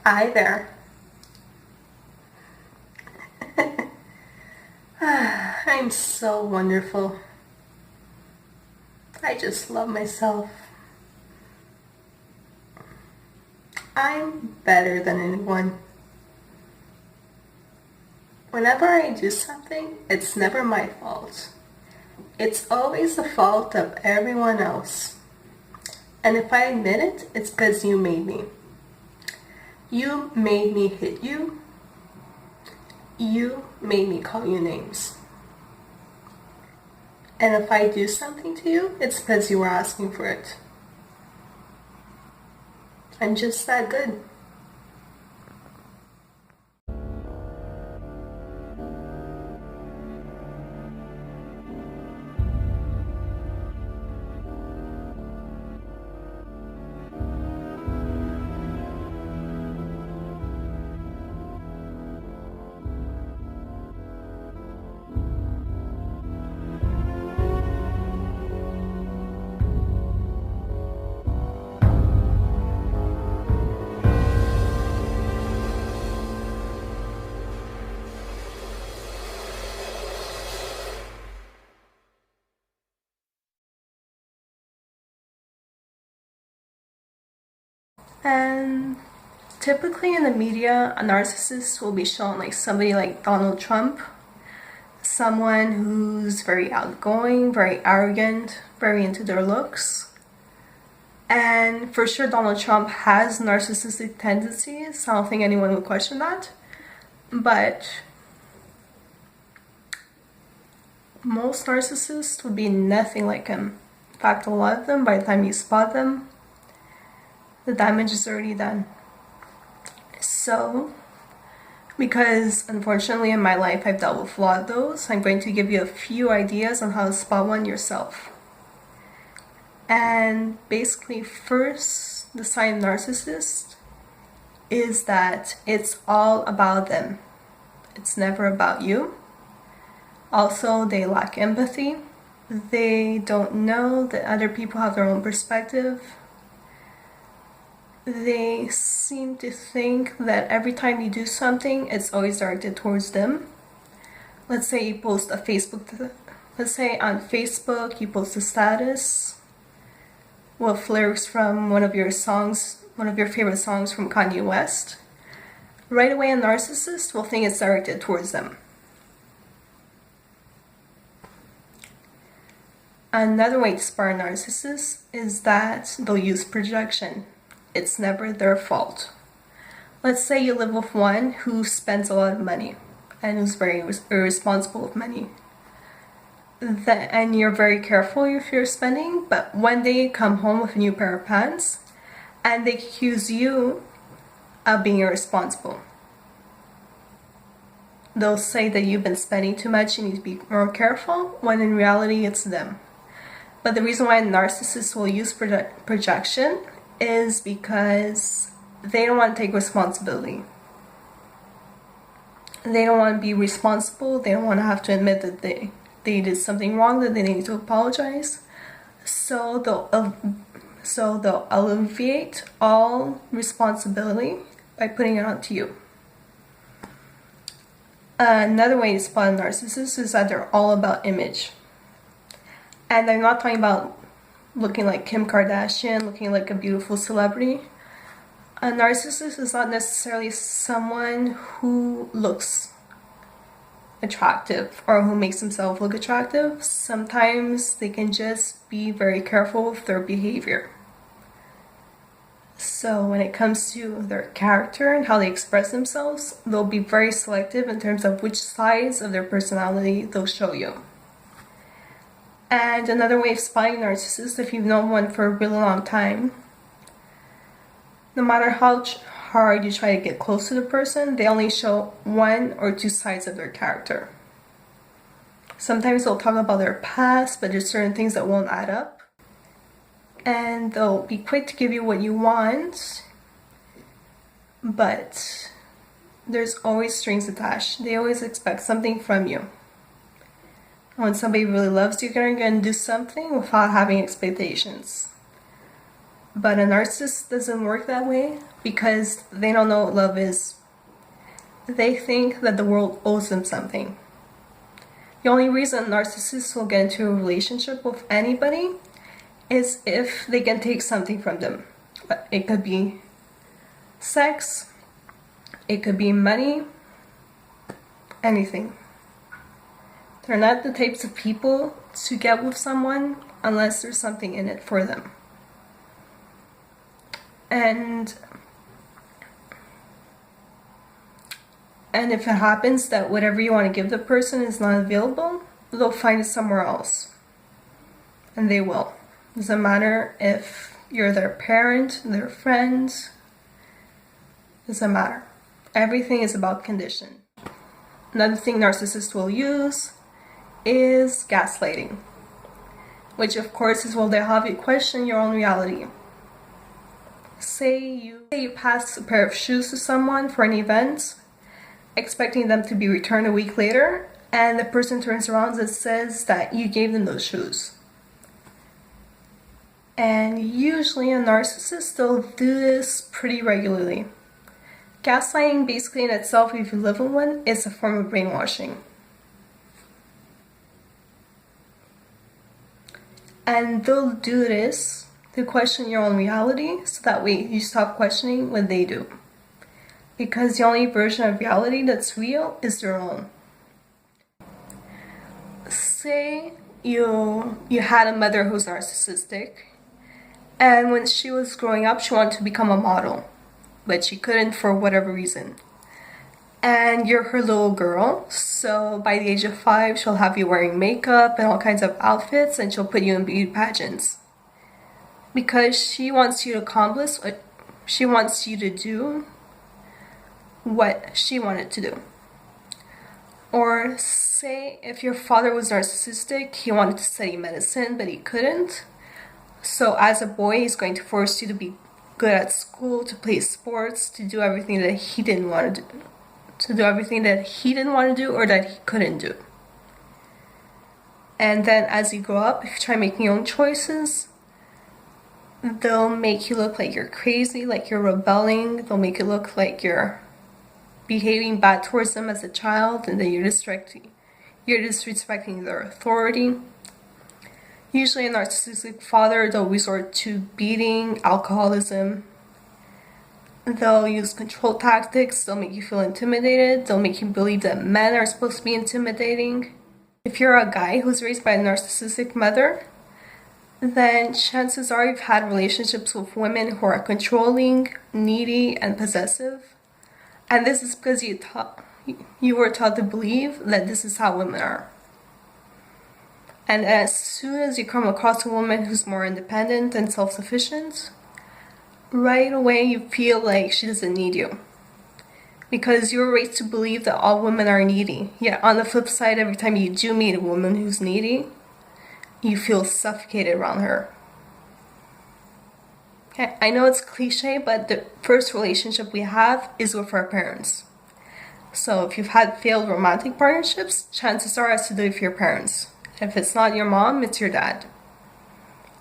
Hi there. I'm so wonderful. I just love myself. I'm better than anyone. Whenever I do something, it's never my fault. It's always the fault of everyone else. And if I admit it, it's because you made me. You made me hit you. You made me call you names. And if I do something to you, it's because you were asking for it. I'm just that good. And typically in the media, a narcissist will be shown like somebody like Donald Trump, someone who's very outgoing, very arrogant, very into their looks. And for sure, Donald Trump has narcissistic tendencies. I don't think anyone would question that. But most narcissists would be nothing like him. In fact, a lot of them, by the time you spot them, the damage is already done. So, because unfortunately in my life I've dealt with a lot of those, I'm going to give you a few ideas on how to spot one yourself. And basically, first, the sign of narcissist is that it's all about them. It's never about you. Also, they lack empathy. They don't know that other people have their own perspective. They seem to think that every time you do something, it's always directed towards them. Let's say you post a let's say on Facebook you post a status with lyrics from one of your favorite songs from Kanye West. Right away, a narcissist will think it's directed towards them. Another way to spot a narcissist is that they'll use projection. It's never their fault. Let's say you live with one who spends a lot of money and who's very irresponsible with money. And you're very careful if you're spending, but one day you come home with a new pair of pants and they accuse you of being irresponsible. They'll say that you've been spending too much, you need to be more careful, when in reality it's them. But the reason why narcissists will use projection is because they don't want to take responsibility. They don't want to be responsible. They don't want to have to admit that they did something wrong, that they need to apologize. So they'll alleviate all responsibility by putting it onto you. Another way to spot a narcissist is that they're all about image. And I'm not talking about looking like Kim Kardashian, looking like a beautiful celebrity. A narcissist is not necessarily someone who looks attractive or who makes himself look attractive. Sometimes they can just be very careful with their behavior. So when it comes to their character and how they express themselves, they'll be very selective in terms of which sides of their personality they'll show you. And another way of spotting narcissists, if you've known one for a really long time, no matter how hard you try to get close to the person, they only show one or two sides of their character. Sometimes they'll talk about their past, but there's certain things that won't add up. And they'll be quick to give you what you want, but there's always strings attached. They always expect something from you. When somebody really loves you, they're going to do something without having expectations. But a narcissist doesn't work that way because they don't know what love is. They think that the world owes them something. The only reason narcissists will get into a relationship with anybody is if they can take something from them. It could be sex, it could be money, anything. They're not the types of people to get with someone unless there's something in it for them. And if it happens that whatever you want to give the person is not available, they'll find it somewhere else. And they will. Doesn't matter if you're their parent, their friends. Doesn't matter. Everything is about condition. Another thing narcissists will use is gaslighting. Which of course is, well, they have you question your own reality. Say you pass a pair of shoes to someone for an event, expecting them to be returned a week later, and the person turns around and says that you gave them those shoes. And usually a narcissist will do this pretty regularly. Gaslighting basically in itself, if you live in one, is a form of brainwashing. And they'll do this to question your own reality, so that way you stop questioning what they do. Because the only version of reality that's real is their own. Say you had a mother who's narcissistic, and when she was growing up, she wanted to become a model, but she couldn't for whatever reason. And you're her little girl, so by the age of 5, she'll have you wearing makeup and all kinds of outfits, and she'll put you in beauty pageants. Because she wants you to accomplish what she wants you to do, what she wanted to do. Or say if your father was narcissistic, he wanted to study medicine, but he couldn't. So as a boy, he's going to force you to be good at school, to play sports, to do everything that he didn't want to do. To do everything that he didn't want to do or that he couldn't do. And then as you grow up, if you try making your own choices, they'll make you look like you're crazy, like you're rebelling. They'll make it look like you're behaving bad towards them as a child, and then you're disrespecting their authority. Usually a narcissistic father, they'll resort to beating, alcoholism. They'll use control tactics. They'll make you feel intimidated. They'll make you believe that men are supposed to be intimidating. If you're a guy who's raised by a narcissistic mother, then chances are you've had relationships with women who are controlling, needy, and possessive. And this is because you were taught to believe that this is how women are. And as soon as you come across a woman who's more independent and self-sufficient, right away you feel like she doesn't need you. Because you're raised to believe that all women are needy. Yet on the flip side, every time you do meet a woman who's needy, you feel suffocated around her. Okay, I know it's cliche, but the first relationship we have is with our parents. So if you've had failed romantic partnerships, chances are it has to do with your parents. If it's not your mom, it's your dad.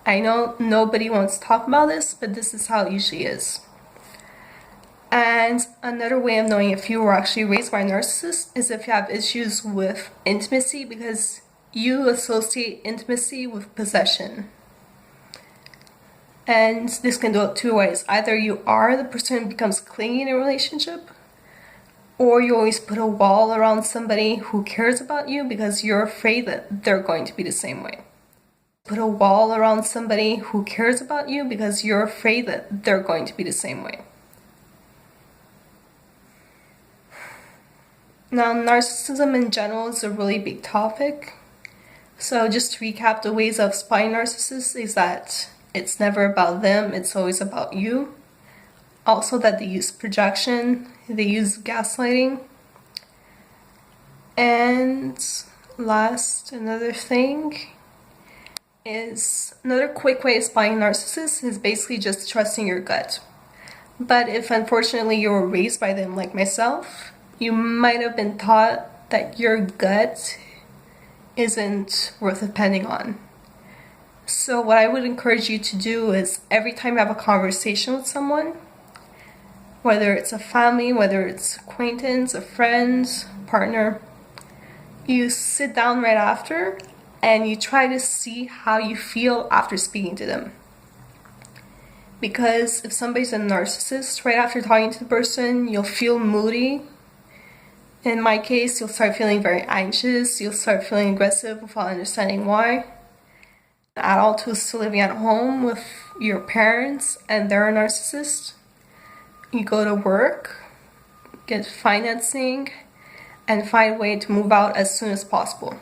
I know nobody wants to talk about this, but this is how it usually is. And another way of knowing if you were actually raised by a narcissist is if you have issues with intimacy, because you associate intimacy with possession. And this can go 2 ways. Either you are the person who becomes clingy in a relationship, or you always put a wall around somebody who cares about you because you're afraid that they're going to be the same way. Put a wall around somebody who cares about you because you're afraid that they're going to be the same way. Now, narcissism in general is a really big topic. So just to recap, the ways of spying narcissists is that it's never about them, it's always about you. Also that they use projection, they use gaslighting. And last, another quick way of spying narcissists is basically just trusting your gut. But if unfortunately you were raised by them like myself, you might have been taught that your gut isn't worth depending on. So what I would encourage you to do is every time you have a conversation with someone, whether it's a family, whether it's acquaintance, a friend, partner, you sit down right after and you try to see how you feel after speaking to them. Because if somebody's a narcissist, right after talking to the person, you'll feel moody. In my case, you'll start feeling very anxious, you'll start feeling aggressive without understanding why. An adult who's still living at home with your parents and they're a narcissist, you go to work, get financing, and find a way to move out as soon as possible.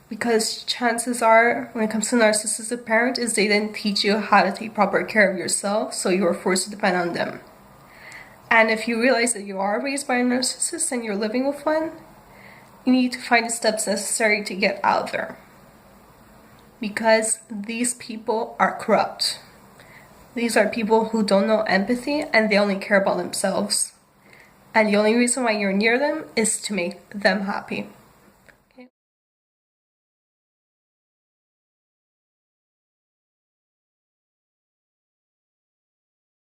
Because chances are, when it comes to narcissistic parent, is they didn't teach you how to take proper care of yourself, so you were forced to depend on them. And if you realize that you are raised by a narcissist and you're living with one, you need to find the steps necessary to get out there. Because these people are corrupt. These are people who don't know empathy and they only care about themselves. And the only reason why you're near them is to make them happy.